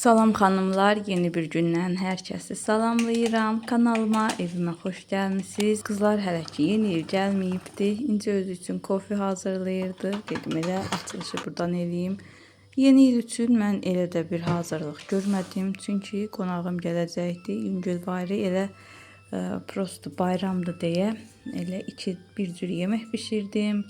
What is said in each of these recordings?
Salam xanımlar, yeni bir gündən hər kəsi salamlayıram. Kanalıma, evimə xoş gəlmisiniz. Qızlar hələ ki yeni il gəlməyibdi. İnci özü üçün kofe hazırlayırdı. Dedim elə açılışı buradan eləyim. Yeni il üçün mən elə də bir hazırlıq görmədim. Çünki qonağım gələcəkdi. Yüngülvari elə prosto bayramdır deyə elə bir cür yemək bişirdim.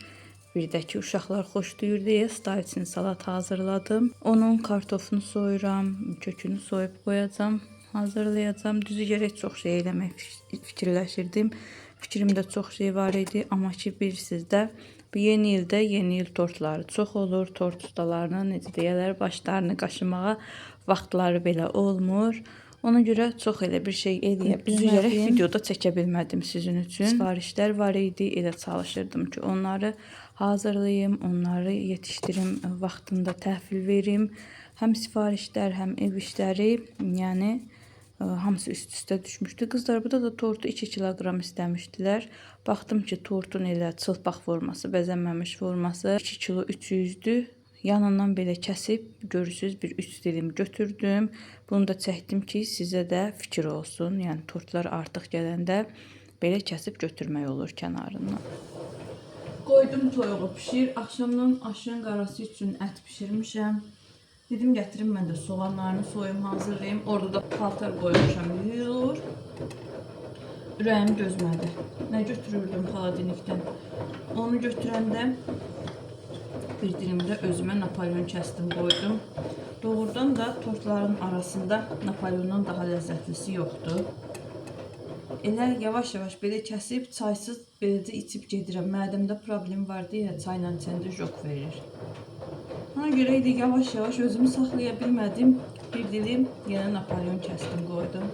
Bir də ki, uşaqlar xoşlayır deyə staliçin salat hazırladım. Onun kartofunu soyuram, kökünü soyub qoyacam, hazırlayacam. Düzü gərək çox şey eləmək fikirləşirdim. Fikrimdə çox şey var idi, amma ki, bilirsiniz də, bu yeni ildə yeni il tortları çox olur. Tort ustalarının, necə deyərlər, başlarını qaşımağa vaxtları belə olmur. Ona görə çox elə bir şey eləyə bilmərək videoda çəkə bilmədim sizin üçün. Sifarişlər var idi, elə çalışırdım ki, onları hazırlayayım, onları yetişdirim, vaxtında təhvil verim. Həm sifarişlər, həm ev işləri, yəni hamısı üst-üstə düşmüşdü. Qızlar burada da tortu 2 kiloqram istəmişdilər. Baxdım ki, tortun elə çılpaq forması, bəzənməmiş forması 2 kilo 300-dür. Yanından belə kəsib, görürsünüz, bir 3 dilim götürdüm. Bunu da çəkdim ki, sizə də fikir olsun. Yəni, tortlar artıq gələndə belə kəsib götürmək olur kənarından. Qoydum toyuğu pişir. Axşamdan aşın qarası üçün ət pişirmişəm. Dedim, gətirim mən də soğanlarını soyum, hazırlayayım. Orada da paltar qoymuşam, yuyulur. Ürəyim gözmədi. Nə götürürdüm xaladenikdən? Onu götürəndə bir dilimdə özümə Napolyon kəsdim, qoydum. Doğrudan da tortların arasında Napolyondan daha ləzzətlisi yoxdur. Elə yavaş-yavaş belə kəsib, çaysız beləcə içib gedirəm. Mədəmdə problem var deyə çayla içəndə jok verir. Ona görə idi yavaş-yavaş özümü saxlaya bilmədim. Bir dilim yenə Napolyon kəsdim, qoydum.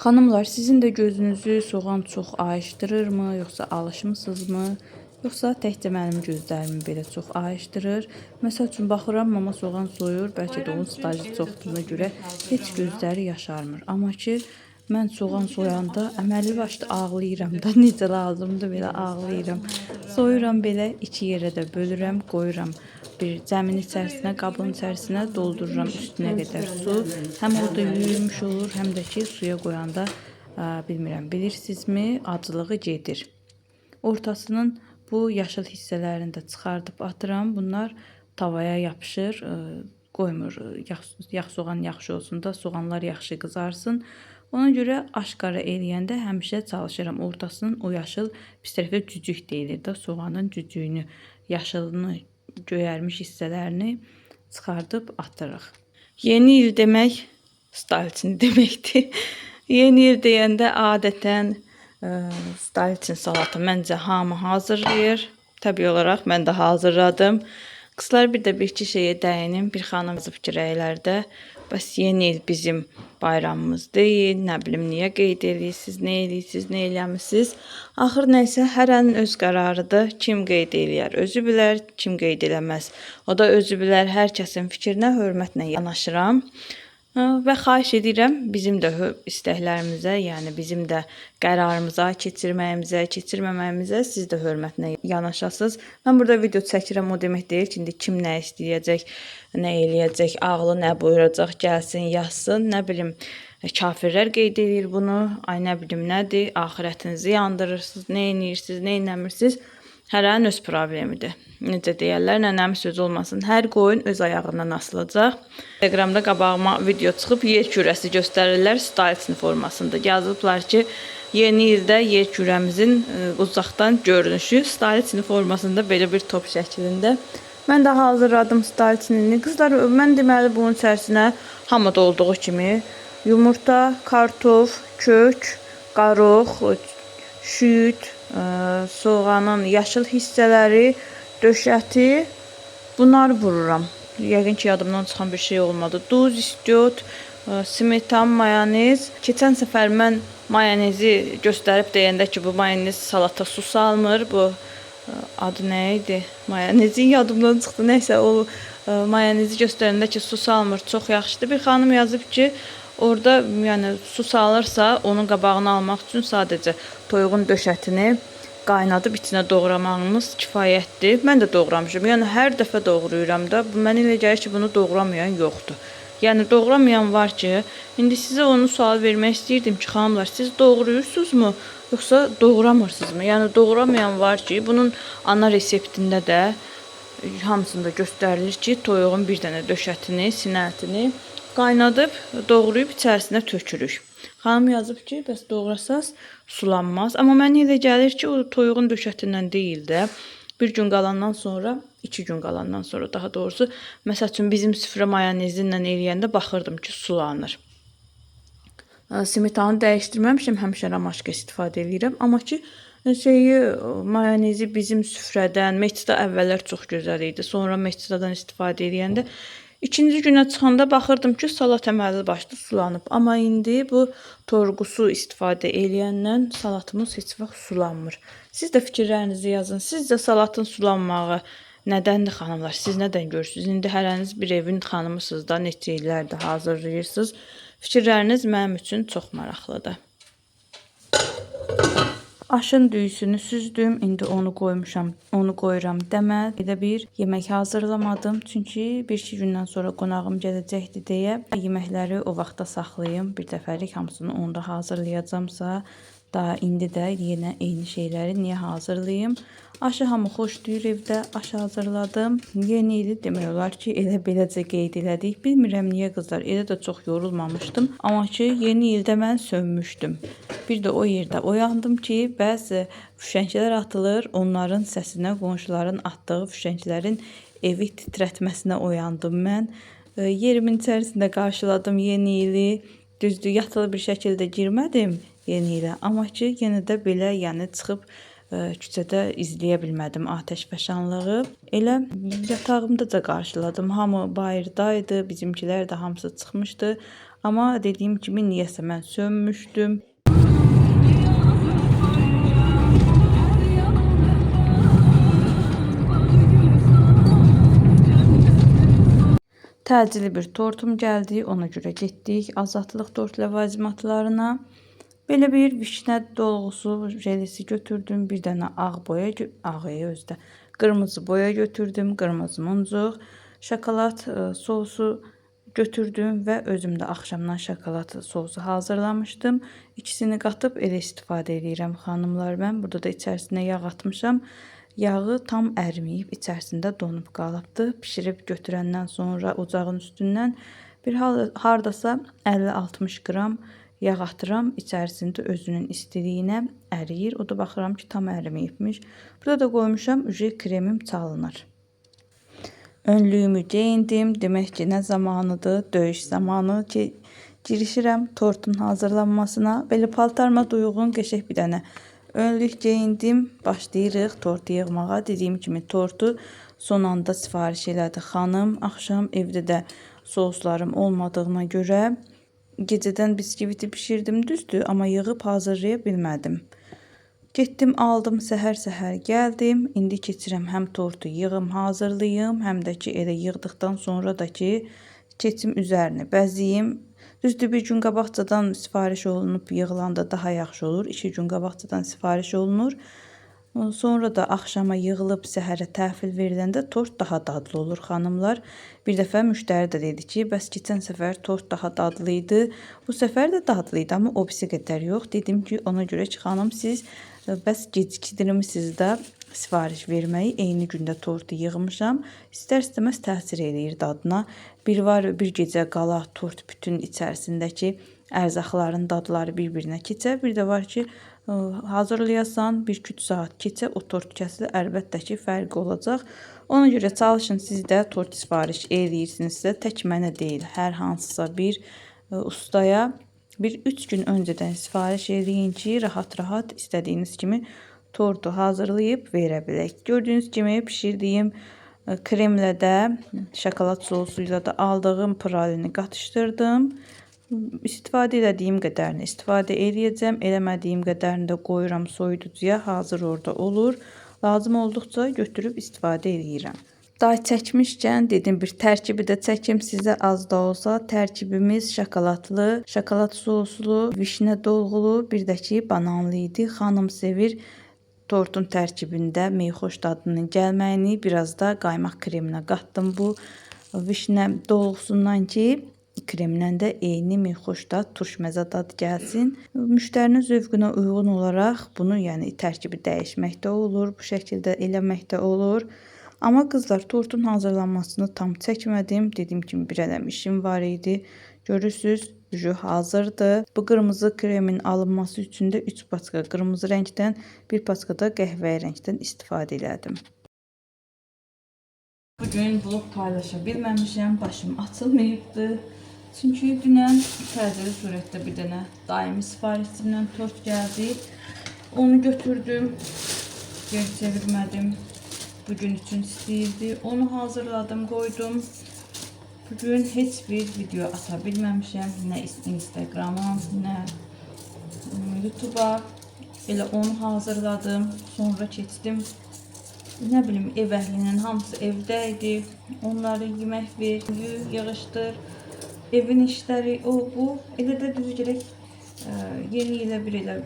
Xanımlar, sizin də gözünüzü soğan çox ayışdırırmı, yoxsa alışmısınızmı? Yoxsa təkcə mənim gözlərimi belə çox ayışdırır. Məsəl üçün, baxıram, mama soğan soyur, bəlkə də onun stajı çoxduğuna görə heç gözləri yaşarmır. Amma ki, mən soğan soyanda əməlli başda ağlayıram da, necə lazımdır belə ağlayıram. Soyuram belə, 2 yerə də bölürəm, qoyuram. Bir cəmin içərisinə, qabın içərisinə doldururam üstünə qədər su. Həm o da yuyulmuş olur, həm də ki, suya qoyanda, bilmirəm, bilirsinizmi, acılığı gedir. Ortasının bu yaşıl hissələrini də çıxardıb atıram. Bunlar tavaya yapışır, qoymur. Yağ soğan yaxşı olsun da, soğanlar yaxşı qızarsın. Ona görə aşqara eləyəndə həmişə çalışıram. Ortasının o yaşıl, bir tərəfə cücük deyilir də, soğanın cücüyünü, yaşılını, göyərmiş hissələrini çıxardıb atırıq. Yeni il demək, staliçin deməkdir. Yeni il deyəndə adətən staliçin salatı məncə hamı hazırlayır. Təbii olaraq mən də hazırladım. Qızlar, bir də bir-iki şeyə dəyinim. Bir xanım yazıb ki, rəylərdə, bəs yeni il bizim bayramımız deyil, nə bilim, niyə qeyd edirsiniz, nə edirsiniz, nə eləmişsiniz. Axır nəysə, hərənin öz qərarıdır. Kim qeyd eləyər, özü bilər, kim qeyd eləməz. O da özü bilər, hər kəsin fikrinə hörmətlə yanaşıram. Və xahiş edirəm, bizim də istəklərimizə, yəni bizim də qərarımıza, keçirməyimizə, keçirməməyimizə siz də hörmətlə yanaşasınız. Mən burada video çəkirəm, o demək deyil ki, indi kim nə istəyəcək, nə eləyəcək, ağlı nə buyuracaq, gəlsin, yazsın, nə bilim, kafirlər qeyd edir bunu, ay nə bilim nədir, axirətinizi yandırırsınız, nə eləyirsiniz, nə eləmirsiniz. Hərənin öz problemidir. Necə deyərlər, nənəmin sözü olmasın. Hər qoyun öz ayağından asılacaq. Instagramda qabağıma video çıxıb yer kürəsi göstərirlər staliçin formasında. Yazıblar ki, yeni ildə yer kürəmizin uzaqdan görünüşü staliçin formasında belə bir top şəklində. Mən də hazırladım staliçini. Qızlar, mən deməli bunun içərisinə hamıda olduğu kimi yumurta, kartof, kök, qarıq, şüd, soğanın yaşıl hissələri, döşəti, bunları vururam. Yəqin ki, yadımdan çıxan bir şey olmadı. Duz, istiot, smetan, mayonez. Keçən səfər mən mayonezi göstərib deyəndə ki, bu mayonez salata su salmır. Bu adı nə idi? Mayonezin yadımdan çıxdı. Nəysə, o mayonezi göstərəndə ki, su salmır. Çox yaxşıdır. Bir xanım yazıb ki, orada yəni su salırsa, onun qabağını almaq üçün sadəcə toyuğun döşətini qaynadıb içinə doğramağınız kifayətdir. Mən də doğramışam. Yəni hər dəfə doğrayıram da. Mənə elə gəlir ki, bunu doğramayan yoxdur. Yəni doğramayan var ki, indi sizə onu sual vermək istəyirdim ki, xanımlar, siz doğrayırsınızmı, yoxsa doğramırsınızmı? Yəni doğramayan var ki, bunun ana reseptində də hamısında göstərilir ki, toyuğun bir dənə döşətini, sinətini qaynadıb, doğrayıb içərisinə tökürük. Xanım yazıb ki, bəs doğrasaz sulanmaz. Amma mənə elə gəlir ki, o toyuğun döşətindən deyil də, bir gün qalandan sonra, 2 gün qalandan sonra daha doğrusu, məsəl üçün bizim süfrə mayonezi ilə eləyəndə baxırdım ki, sulanır. Smetanı dəyişdirməmişəm, həmişə ramaşka istifadə edirəm. Amma ki, mayonezi bizim süfrədən, meçdə əvvəllər çox gözəl idi. Sonra meçdadan istifadə edəndə İkinci günə çıxanda baxırdım ki, salat əməlli başlı sulanıb. Amma indi bu torqusu istifadə eləyəndən salatımız heç vaxt sulanmır. Siz də fikirlərinizi yazın. Sizcə salatın sulanmağı nədəndir xanımlar? Siz nədən görürsünüz? İndi hərəniz bir evin xanımısınız da, neçə illərdir hazırlayırsınız. Fikirləriniz mənim üçün çox maraqlıdır. Aşın düyüsünü süzdüm. İndi onu qoymuşam. Onu qoyuram dəmə. Elə bir yemək hazırlamadım. Çünki 1-2 gündən sonra qonağım gələcəkdi deyə yeməkləri o vaxta saxlayım. Bir dəfəlik hamısını onda hazırlayacamsa, daha indi də yenə eyni şeyləri niyə hazırlayım? Aşı hamı xoşlayır evdə. Aşı hazırladım. Yeni ili demək olar ki, elə beləcə qeyd elədik. Bilmirəm niyə qızlar, elə də çox yorulmamışdım. Amma ki, yeni ildə mən sönmüşdüm. Bir də o yerdə oyandım ki, bəzi füşənglər atılır. Onların səsinə, qonşuların atdığı füşənglərin evi titrətməsinə oyandım mən. Yerimin içərisində qarşıladım yeni ili. Düzdür, yatılı bir şəkildə girmədim yeni ilə. Amma ki, yenə də belə, yəni çıxıb küçədə izləyə bilmədim atəşfəşanlığı. Elə yatağımda da qarşıladım. Hamı bayırdaydı, bizimkilər də hamısı çıxmışdı. Amma dediyim kimi niyəsə mən sönmüşdüm. Təcili bir tortum gəldi, ona görə getdik Azadlıq tort ləvazimatlarına. Belə bir vişnə dolğusu jelisi götürdüm, bir dənə ağ boya, özdə qırmızı boya götürdüm, qırmızı muncuq, şokolad sosu götürdüm və özüm də axşamdan şokolad sosu hazırlamışdım. İkisini qatıb elə istifadə edirəm xanımlar mən. Burada da içərisinə yağ atmışam. Yağı tam əriməyib, içərisində donub qalıbdı. Pişirib götürəndən sonra ocağın üstündən bir hardasa 50-60 qram yağ atıram. İçərisində özünün istiliyinə əriyir. O da baxıram ki, tam əriməyibmiş. Burada da qoymuşam, kremim çalınır. Önlüyümü geyindim. Demək ki, nə zamanıdır? Döyüş zamanı ki, girişirəm tortun hazırlanmasına. Belə paltarıma uyğun qəşəng bir dənə önlük geyindim. Başlayırıq tortu yığmağa. Dediyim kimi tortu son anda sifariş elədi xanım. Axşam evdə də soslarım olmadığına görə gecədən biskviti pişirdim, düzdür, amma yığıb hazırlaya bilmədim. Getdim, aldım, səhər-səhər gəldim. İndi keçirəm həm tortu yığım, hazırlayım, həm də ki, elə yığdıqdan sonra da ki, keçim üzərini bəziyim. Düzdür, bir gün qabaqcadan sifariş olunub yığılanda daha yaxşı olur. 2 gün qabaqcadan sifariş olunur. Sonra da axşama yığılıb səhərə təhvil veriləndə tort daha dadlı olur xanımlar. Bir dəfə müştəri də dedi ki, bəs keçən səfər tort daha dadlı idi. Bu səfər də dadlı idi, amma o birisi qədər yox. Dedim ki, ona görə ki, xanım siz bəs gecikdirmisiniz də sifariş verməyi. Eyni gündə tortu yığmışam. İstər-istəməz təsir eləyir dadına. Bir var, bir gecə qala tort bütün içərisindəki ərzaqların dadları bir-birinə keçər. Bir də var ki, hazırlayasan, 1-2 saat keçə o tort kəsilir, əlbəttə ki, fərqi olacaq. Ona görə çalışın, siz də tort sifariş eləyirsinizsə, tək mənə deyil, hər hansısa bir ustaya bir 3 gün öncədən sifariş eləyin ki, rahat-rahat istədiyiniz kimi tortu hazırlayıb verə bilək. Gördüyünüz kimi pişirdiyim kremlə də, şokolad sosuyla da aldığım pralini qatışdırdım. İstifadə elədiyim qədərini istifadə eləyəcəm. Eləmədiyim qədərini də qoyuram soyuducuya. Hazır orada olur. Lazım olduqca götürüb istifadə eləyirəm. Day çəkmişkən dedim bir tərkibi də çəkim sizə az da olsa. Tərkibimiz şokoladlı, şokolad soslu, vişnə dolğulu, bir də ki bananlı idi. Xanım sevir tortun tərkibində meyxoş dadının gəlməyini, biraz da qaymaq kreminə qatdım bu vişnə dolğusundan ki kremlə də eyni xoşdad turşməzə dad gəlsin. Müştərinin zövqünə uyğun olaraq bunu, yəni tərkibi dəyişmək də olur, bu şəkildə eləmək də olur. Amma qızlar, tortun hazırlanmasını tam çəkmədim. Dediyim kimi bir ələm işim var idi. Görürsüz, hazırdır. Bu qırmızı kremin alınması üçün də 3 paçka qırmızı rəngdən, 1 paçka da qəhvəyi rəngdən istifadə elədim. Bugün vlog paylaşa bilməmişəm, başım açılmayıbdı. Çünki dünən təcili surətdə bir dənə daimi sifarişimdən tort gəldi. Onu götürdüm, geri çevirmədim. Bugün üçün istəyirdi. Onu hazırladım, qoydum. Bugün heç bir video ata bilməmişəm. Nə Instagrama, nə YouTube'a. Elə onu hazırladım. Sonra keçdim. Nə bilim, ev əhlinin hamısı evdə idi. Onları yemək ver, yığışdır. Evin işləri, o, bu. Elə də düz gerək yeni ilə bir elə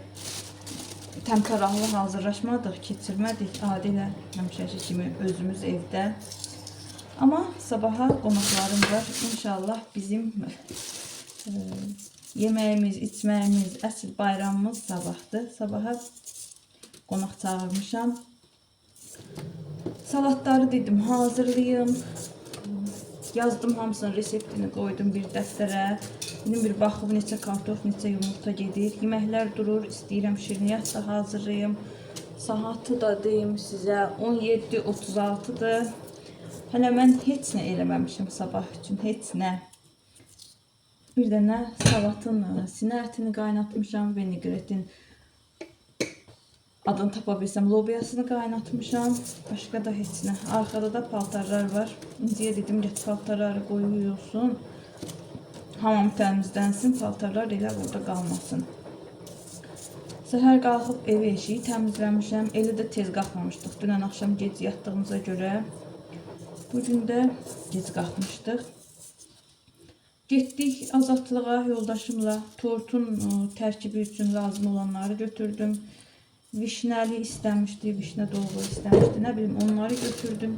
təmtəraqlı hazırlaşmadıq, keçirmədik. Adi ilə həmişəki kimi özümüz evdə. Amma sabaha qonaqlarım var. İnşallah bizim yeməyimiz, içməyimiz, əsl bayramımız sabahdır. Sabaha qonaq çağırmışam. Salatları dedim hazırlayayım. Yazdım hamısının reseptini, qoydum bir dəftərə. Dedim bir baxıb neçə kartof, neçə yumurta gedir. Yeməklər durur, istəyirəm şirniyyat da hazırlayayım. Saatı da deyim sizə 17:36-dır. Hələ mən heç nə eləməmişim sabah üçün, heç nə. Bir dənə salatın sinə ətini qaynatmışam, vinegretin adını tapa bilsəm lobiyasını qaynatmışam. Başqa da heç nə. Arxada da paltarlar var. İnciyə dedim get paltarları qoyuyorsun. Hamam təmizlənsin, paltarlar elə burada qalmasın. Səhər qalxıb ev eşiyi təmizləmişəm. Elə də tez qalxmamışdıq. Dünən axşam gec yatdığımıza görə. Bugün də gec qalxmışdıq. Getdik azadlığa yoldaşımla. Tortun tərkibi üçün lazım olanları götürdüm. Vişnəli istəmişdi, vişnə dolğu istəmişdi. Nə bilim, onları götürdüm.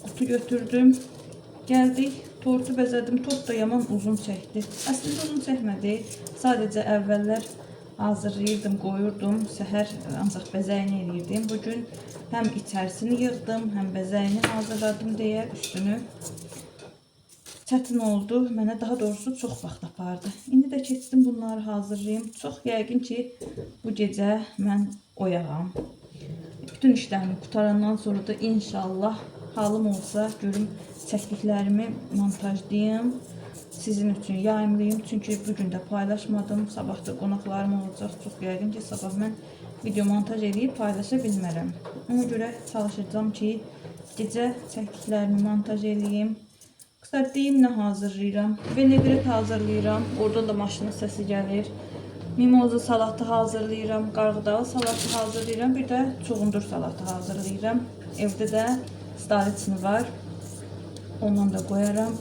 Qutu götürdüm. Gəldik, tortu bəzədim. Tort da yaman uzun çəkdi. Əslində uzun çəkmədi. Sadəcə əvvəllər hazırlayırdım, qoyurdum. Səhər ancaq bəzəyini eləyirdim. Bugün həm içərisini yığdım, həm bəzəyini hazırladım deyə üstünü çətin oldu. Mənə daha doğrusu çox vaxt apardı. İndi də keçdim bunları hazırlayayım. Çox yəqin ki bu gecə mən oyağam. Bütün işlərimi qutarandan sonra da inşallah halım olsa görüm çəkdiklərimi montajlayayım. Sizin üçün yayımlayayım. Çünki bugün də paylaşmadım. Sabah da qonaqlarım olacaq. Çox yəqin ki sabah mən video montaj edib paylaşa bilmərəm. Ona görə çalışacağım ki gecə çəkdiklərimi montaj edeyim. Qısa deyim nə hazırlayıram. Vinegret hazırlayıram. Oradan da maşının səsi gəlir. Mimoza salatı hazırlayıram. Qarğıdalı salatı hazırlayıram. Bir də çuğundur salatı hazırlayıram. Evdə də stariçni var. Ondan da qoyaram.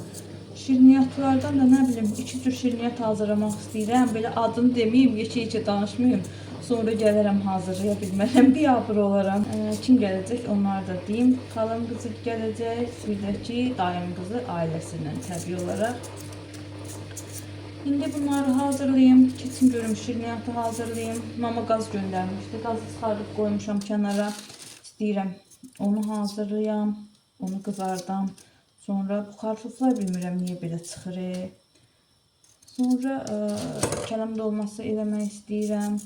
Şirniyyatlardan da nə bilim 2 cür şirniyyat hazırlamaq istəyirəm. Belə adını deməyim, yekə-yekə danışmayım. Sonra gələrəm hazırlaya bilmərəm, biabır olaram. Kim gələcək onları da deyim. Xalam qızı gələcək, bir də ki dayım qızı ailəsindən təbii olaraq. İndi bunları hazırlayayım. Keçin görüm şirniyyatı hazırlayayım. Mama qaz göndərmişdi. Qazı çıxarıb qoymuşam kənara. İstəyirəm onu hazırlayam, onu qızardam. Sonra bu kartoflar bilmirəm niyə belə çıxır. Sonra kələm dolması eləmək istəyirəm.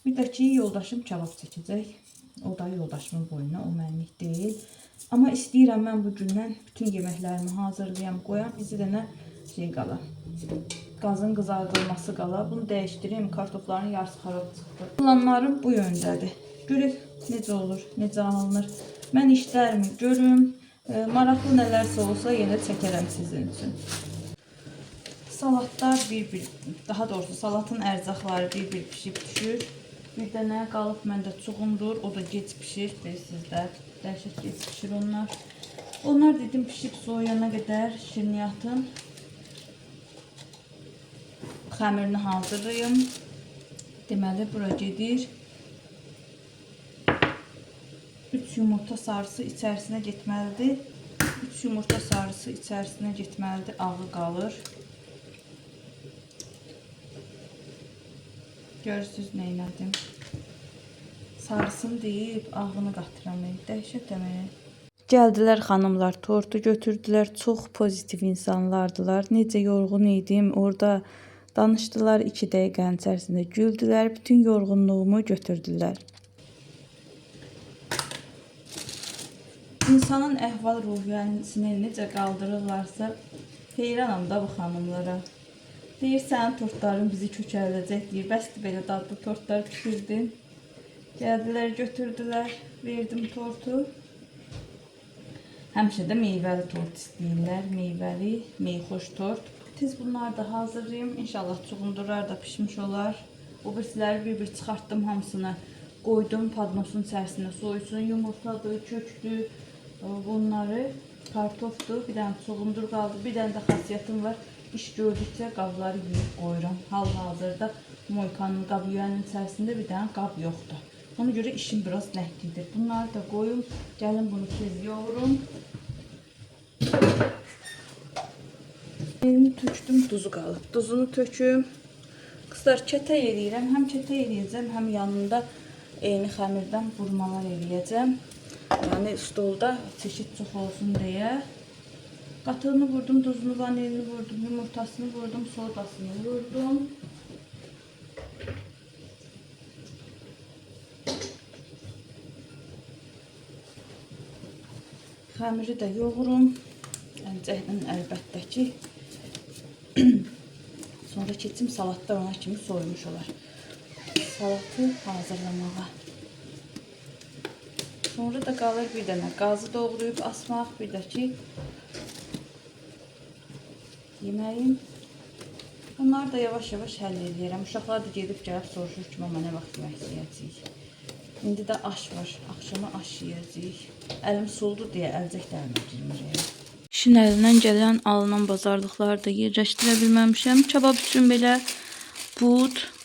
Bir də ki yoldaşım kebab çəkəcək. O da yoldaşımın boyuna, o mənlik deyil. Amma istəyirəm mən bugündən bütün yeməklərimi hazırlayam, qoyam. Bizə də nə şey qala. Qazın qızardılması qala. Bunu dəyişdireyim. Kartofların yarısı xarab çıxdı. Planlarım bu yöndədir. Görək necə olur, necə alınır. Mən işlərimi görüm. Maraqlı nələrsə olsa yenə çəkərəm sizin üçün. Salatlar bir-bir, daha doğrusu salatın ərzaqları bir-bir pişib düşür. Bir dənə qalıb məndə çuğundur, o da gec pişir, bilirsiniz də, dəhşət gec pişir onlar. Onlar dedim pişib soğuyana qədər şirniyyatın xəmirini hazırlayım. Deməli, bura gedir. 3 yumurta sarısı içərisinə getməlidir. 3 yumurta sarısı içərisinə getməlidir, ağı qalır. Görürsünüz nə elədim. Sarısın deyib ağını qatıram. Dəhşət demək. Gəldilər xanımlar, tortu götürdülər. Çox pozitiv insanlardılar. Necə yorğun idim. Orada danışdılar 2 dəqiqənin içərisində. Güldülər. Bütün yorğunluğumu götürdülər. İnsanın əhval-ruhiyyəsini necə qaldırırlarsa, heyranam da bu xanımlara. Deyir, sənin tortların bizi kökəldəcək, deyir. Bəsdir belə dadlı tortlar pişirdin. Gəldilər, götürdülər, verdim tortu. Həmişə də meyvəli tort istəyirlər, meyvəli, meyxoş tort. Tez bunları da hazırlayayım, İnşallah çuğundurar da pişmiş olar. O birisiləri bir-bir çıxartdım hamısını, qoydum padnosun içərisinə soysun, yumurtadır, köktür, bunları, kartofdur, bir dənə çuğundur qaldı, bir dənə də xasiyyətim var. İş gördükcə qabları yuyub qoyuram. Hal-hazırda moykanın qab yuyanın içərisində bir dənə qab yoxdur. Ona görə işim biraz ləhlidir. Bunları da qoyum, gəlin bunu tez yoğurum. Elimi tökdüm, duzu qalıb. Duzunu töküm. Qızlar, kətə eləyirəm. Həm kətə eləyəcəm, həm yanında eyni xəmirdən vurmalar eləyəcəm. Yəni stolda çeşid çox olsun deyə. Qatığını vurdum, duzunu, vanilini vurdum, yumurtasını vurdum, sodasını vurdum. Xəmiri də yoğurum. Əncəklə əlbəttə ki. Sonra keçim salatlar ona kimi soymuş olar. Salatı hazırlamağa. Sonra da qalır bir dənə qazı doğrayıb asmaq, bir də ki yeməyim. Bunları da yavaş-yavaş həll edirəm. Uşaqlar da gedib gəlib soruşur ki, mama nə vaxt yemək yeyəcəyik. İndi də aş var. Axşama aş yeyəcəyik. Əlim soldu deyə əlcək dərimə girmir. İşin əlindən gələn alınan bazarlıqları da yerləşdirə bilməmişəm. Kebab üçün belə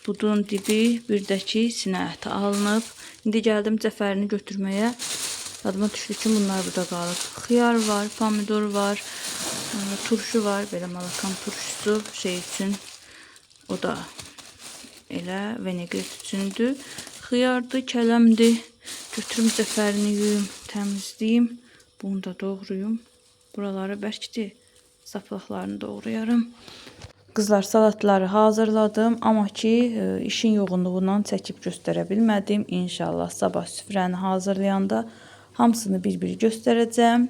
budun dibi, bir də ki sinə əti alınıb. İndi gəldim cəfərini götürməyə. Yadıma düşdü ki, bunlar burada qalıb. Xiyar var, pomidor var, turşu var. Belə malakan turşusu şey üçün. O da elə vinegret üçündür. Xiyardır, kələmdir. Götürüm cəfərini yuyum, təmizləyim. Bunu da doğrayım. Buraları bərkdir. Saplaqlarını doğrayarım. Qızlar, salatları hazırladım. Amma ki, işin yoğunluğundan çəkib göstərə bilmədim. İnşallah sabah süfrəni hazırlayanda hamısını bir-bir göstərəcəm.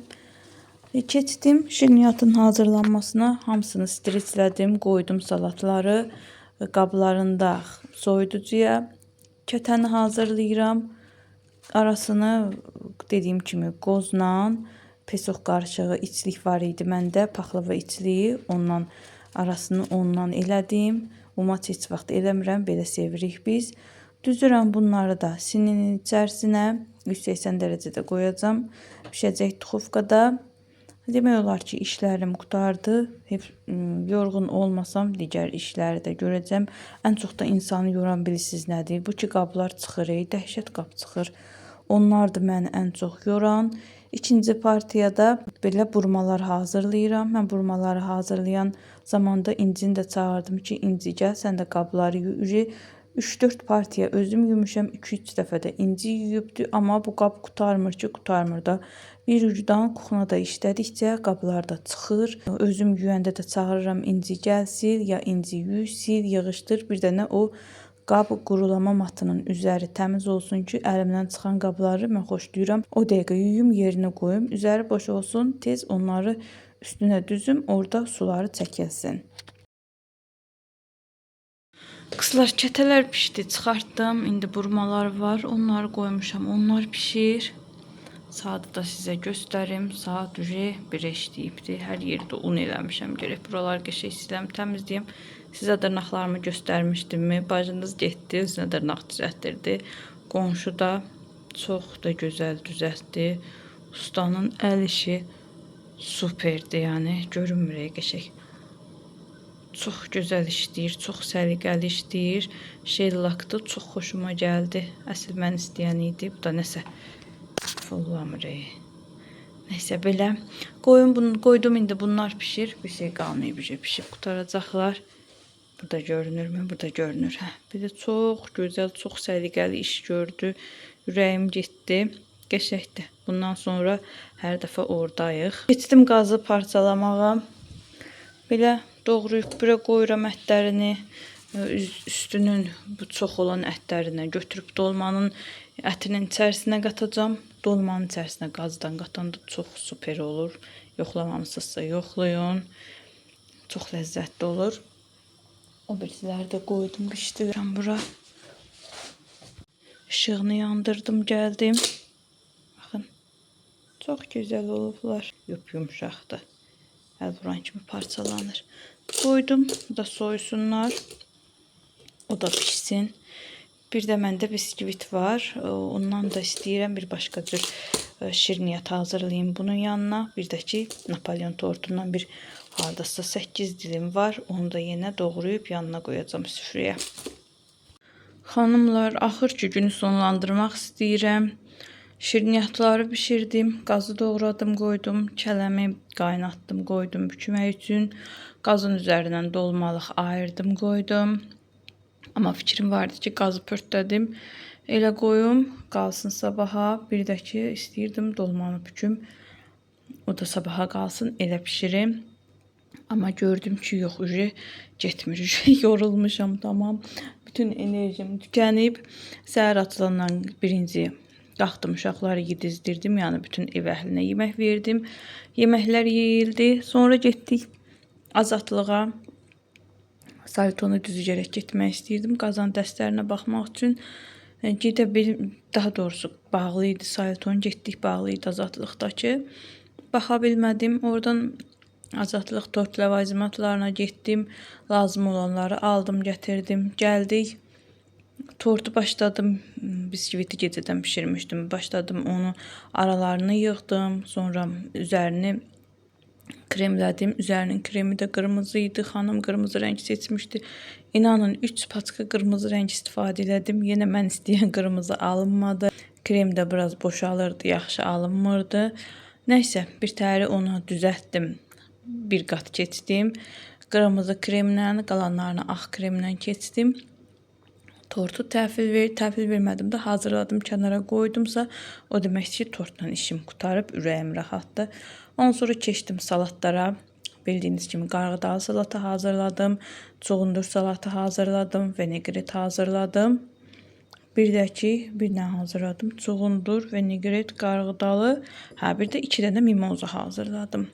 Keçdim şirniyyatın hazırlanmasına. Hamısını streçlədim, qoydum salatları. Qablarında soyuducuya. Kətəni hazırlayıram. Arasını dediyim kimi qozla pesoq qarışığı içlik var idi məndə, paxlava içliyi. Ondan arasını ondan elədim. Umaç heç vaxt eləmirəm, belə sevirik biz. Düzürəm bunları da sininin içərisinə 180 dərəcədə qoyacam. Pişəcək duxovkada. Demək olar ki, işlərim qutardı. Hep yorğun olmasam, digər işləri də görəcəm. Ən çox da insanı yoran bilirsiniz nədir? Bu ki, qablar çıxır, dəhşət qab çıxır. Onlardır məni ən çox yoran. İkinci partiyada belə burmalar hazırlayıram. Mən burmaları hazırlayan zamanda İncini də çağırdım ki, İnci gəl, sən də qabları yuyu. 3-4 partiya özüm yumuşam, 2-3 dəfə də İnci yuyubdu. Amma bu qab qutarmır ki, qutarmır da. Bir ucudan kuxuna da işlədikcə qablar da çıxır. Özüm yuyəndə də çağırıram İnci gəl sil, ya İnci yuy, sil, yığışdır. Bir dənə o qab qurulama matının üzəri təmiz olsun ki, əlimdən çıxan qabları mən xoşlayıram. O dəqiqə yuyum, yerinə qoyum. Üzəri boş olsun, tez onları üstünə düzüm, orada suları çəkilsin. Qızlar, kətələr pişdi, çıxartdım. İndi burmalar var, onları qoymuşam. Onlar pişir. Saatı da sizə göstərim. Saat ücə 1-ə işləyibdi. Hər yerdə un eləmişəm. Gərək buraları qəşəng siləm, təmizləyəm. Sizə dırnaqlarımı göstərmişdim mi? Bacınız getdi, özünə dırnaq düzəltdirdi. Qonşu da çox da gözəl düzəltdi. Ustanın əl işi superdi, yəni görünmür qəşəng. Çox gözəl işləyir, çox səliqəli işləyir. Şellakdı, çox xoşuma gəldi. Əsl mən istəyən idi. Bu da nəsə fullamır. Nəysə belə. Qoydum indi bunlar pişir. Bir şey qalmayıb, pişib qutaracaqlar. Burada görünürmü? Burada görünür. Hə. Bir də çox gözəl, çox səliqəli iş gördü. Ürəyim getdi. Qəşəngdir. Bundan sonra hər dəfə ordayıq. Keçdim qazı parçalamağa. Belə doğrayıb bura qoyuram ətlərini. Üstünün bu çox olan ətlərindən götürüb dolmanın ətinin içərisinə qatacağam. Dolmanın içərisinə qazdan qatanda çox super olur. Yoxlamamısınızsa yoxlayın. Çox ləzzətli olur. O birisiləri də qoydum, bişdirirəm bura. İşığını yandırdım, gəldim. Baxın. Çox gözəl olublar. Yumşaqdır. Əl vuran kimi parçalanır. Qoydum, bu da soysunlar. O da pişsin. Bir də məndə biskvit var. Ondan da istəyirəm bir başqa cür şirniyyat hazırlayayım bunun yanına. Bir də ki, Napolyon tortundan bir hardasa 8 dilim var. Onu da yenə doğrayıb yanına qoyacağım süfrəyə. Xanımlar, axır ki günü sonlandırmaq istəyirəm. Şirniyyatları bişirdim. Qazı doğradım, qoydum. Kələmi qaynatdım, qoydum bükmək üçün. Qazın üzərindən dolmalıq ayırdım, qoydum. Amma fikrim vardı ki, qazı pörtlədim. Elə qoyum, qalsın sabaha. Bir də ki, istəyirdim dolmanı büküm. O da sabaha qalsın, elə pişirim. Amma gördüm ki, yox, getmir. Yorulmuşam, tamam. Bütün enerjim tükənib. Səhər atılandan birinci qalxdım, uşaqları yedizdirdim. Yəni, bütün ev əhlinə yemək verdim. Yeməklər yeyildi. Sonra getdik azadlığa. Salyutonu düzəcərək getmək istəyirdim. Qazan dəstlərinə baxmaq üçün. Daha doğrusu bağlı idi Salyuton. Getdik, bağlı idi azadlıqdakı. Baxa bilmədim. Oradan azadlıq tort ləvazimatlarına getdim. Lazım olanları aldım, gətirdim. Gəldik. Tortu başladım. Biskviti gecədən pişirmişdim. Başladım onu aralarını yığdım. Sonra üzərini kremlədim. Üzərinin kremi də qırmızı idi. Xanım qırmızı rəng seçmişdi. İnanın 3 paçka qırmızı rəng istifadə elədim. Yenə mən istəyən qırmızı alınmadı. Krem də biraz boşalırdı, yaxşı alınmırdı. Nəysə, bir təri onu düzəltdim. Bir qat keçdim. Qırmızı kremlə, qalanlarını ağ kremlə keçdim. Tortu təhvil vermədim də hazırladım, kənara qoydumsa, o demək ki, tortla işim qutarıb, ürəyim rahatdır. Ondan sonra keçdim salatlara. Bildiyiniz kimi qarğıdalı salatı hazırladım, çuğundur salatı hazırladım, vinegret hazırladım. Bir də ki, bir nə hazırladım? Çuğundur, vinegret, qarğıdalı, bir də 2 dənə mimoza hazırladım.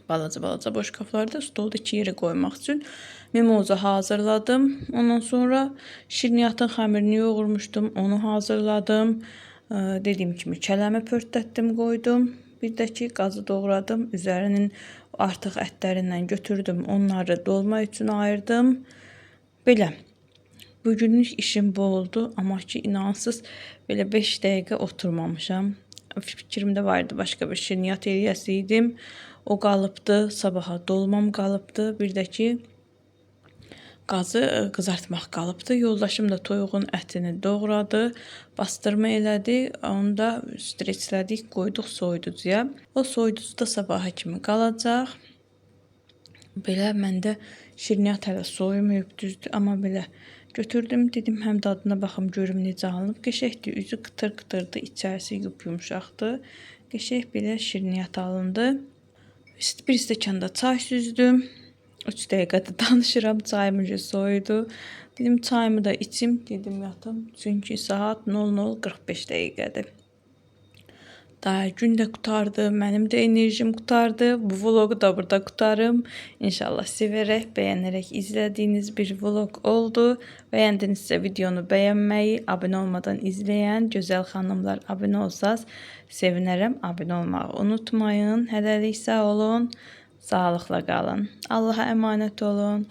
Balaca boşqablarda stolda 2 yerə qoymaq üçün mimoza hazırladım. Ondan sonra şirniyyatın xəmirini yoğurmuşdum, onu hazırladım. Dediyim kimi kələmi pörtlətdim, qoydum. Bir də ki, qazı doğradım. Üzərinin artıq ətlərindən götürdüm. Onları dolma üçün ayırdım. Belə. Bugünlük işim bu oldu. Amma ki, inansız belə 5 dəqiqə oturmamışam. Fikrimdə vardı, başqa bir şirniyyat eləyəsiydim. O qalıbdı. Sabaha dolmam qalıbdı. Bir də ki, qazı qızartmaq qalıbdı. Yoldaşım da toyuğun ətini doğradı. Bastırma elədi. Onu da streçlədik, qoyduq soyuducuya. O soyuducu da sabaha kimi qalacaq. Belə məndə şirniyyat hələ soyumayıb, düzdür. Amma belə götürdüm, dedim həm dadına baxım, görüm necə alınıb. Qəşəkdir, üzü qıtır-qıtırdı, içərisi yumşaqdır. Qəşək belə şirniyyat alındı. Bir stəkanda çay süzdüm. 3 dəqiqədə danışıram, çayım soyudu. Dedim çayımı da içim, dedim yatım. Çünki saat 00:45 dəqiqədir. Daha gün də qutardı, mənim də enerjim qutardı. Bu vlogu da burada qutarım. İnşallah sevərək, bəyənərək izlədiyiniz bir vlog oldu. Bəyəndinizsə videonu bəyənməyi, abunə olmadan izləyən gözəl xanımlar abunə olsaz sevinərəm. Abunə olmağı unutmayın. Hələlik sağ olun, sağlıqla qalın. Allaha əmanət olun.